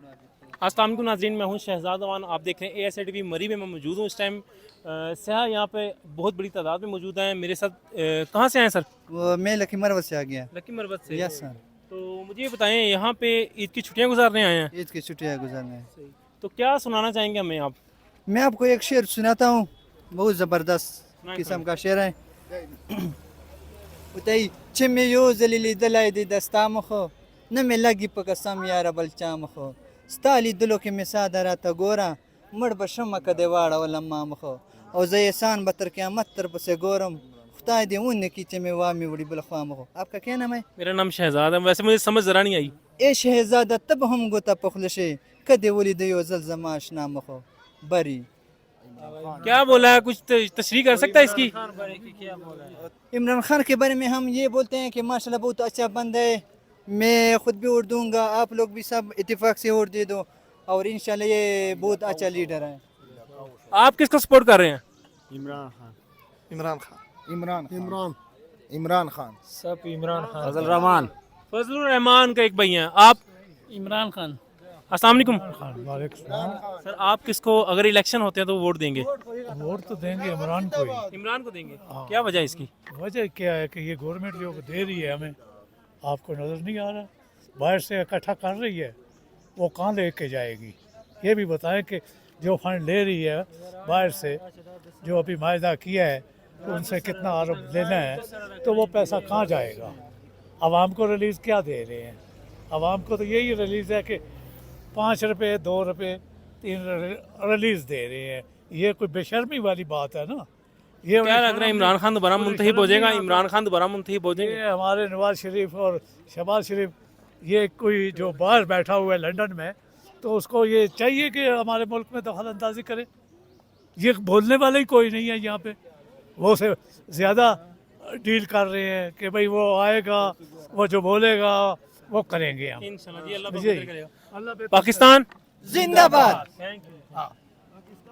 अस्सलाम वालेकुम नाज़रीन, मैं हूं शहजाद अमान। आप देख रहे हैं ASA TV मरी में मैं मौजूद हूं। इस टाइम सयाह यहाँ पे बहुत बड़ी तादाद में मौजूद हैं। मेरे साथ कहाँ से आए सर? मैं लकी मरवत से आ गया। लकी मरबत से। Yes sir. तो मुझे ये बताएं, यहाँ पे ईद की छुट्टियाँ गुजारने आए हैं, ईद की छुट्टियाँ गुजारने। तो क्या सुनाना चाहेंगे हमें आप? मैं आपको एक शेर सुनाता हूँ, बहुत ज़बरदस्त किस्म का शेर है। उतई चिम यो जलीली दलाई दी दस्ताम खो न में लगी पकसम यार बलचाम खो स्ताली दिलो के मिसा दरा ता गोरा मड़ बशम कदे वाड़ा वलम्मा खो और जयसान बतर के मत तरफ से गोरम खुदा दे उन की चिमे वामी बड़ी बलख्वाम खो। आपका क्या नाम है? मेरा नाम शहजाद है। वैसे मुझे समझ ज़रा नहीं आई। ए शहजादा तब हम गोता पखलशे कदे वली दयो जलजमाश नाम खो बरी। क्या बोला है? कुछ तशरीह कर सकता है इसकी? इमरान खान के बारे में हम ये बोलते हैं कि माशाल्लाह बहुत अच्छा बंद है। मैं खुद भी वोट दूंगा, आप लोग भी सब इत्तेफाक से वोट दे दो और इंशाल्लाह ये बहुत अच्छा लीडर है। आप किसको सपोर्ट कर रहे हैं? इमरान खान। इमरान खान। इमरान इमरान इमरान खान। सब इमरान खान। फजल रहमान। फजलुर रहमान का एक भाई हैं आप? इमरान खान। अस्सलाम वालेकुम वालेकुम। सर, आप किसको अगर इलेक्शन होते हैं तो वोट देंगे? वोट तो देंगे इमरान को ही। इमरान को देंगे। क्या वजह है इसकी? वजह क्या है कि ये गवर्नमेंट जो दे रही है हमें, आपको नज़र नहीं आ रहा? बाहर से इकट्ठा कर रही है, वो कहाँ लेके जाएगी? ये भी बताएं कि जो फंड ले रही है बाहर से, जो अभी मायदा किया है, तो उनसे कितना अरब लेना है, तो वो पैसा कहाँ जाएगा? आवाम को रिलीज़ क्या दे रहे हैं? आवाम को तो यही रिलीज़ है कि 5 रुपये 2 रुपये 3 रिलीज़ दे रहे हैं। ये कोई बेशर्मी वाली बात है ना? ये क्या लग रहा है इमरान खान दोबारा मुंतखब हो जाएगा? इमरान खान दोबारा मुंतखब हो जाएंगे? ये हमारे नवाज शरीफ और शहबाज शरीफ, ये कोई जो बाहर बैठा हुआ है लंदन में, तो उसको ये चाहिए कि हमारे मुल्क में दखल अंदाजी करे। ये बोलने वाला ही कोई नहीं है यहाँ पे। वो से ज़्यादा डील कर रहे हैं कि भाई वो आएगा, वो जो बोलेगा वो करेंगे हम। इंशाल्लाह जी, अल्लाह जी। करेगा। पाकिस्तान जिंदाबाद। Thank you. हाँ।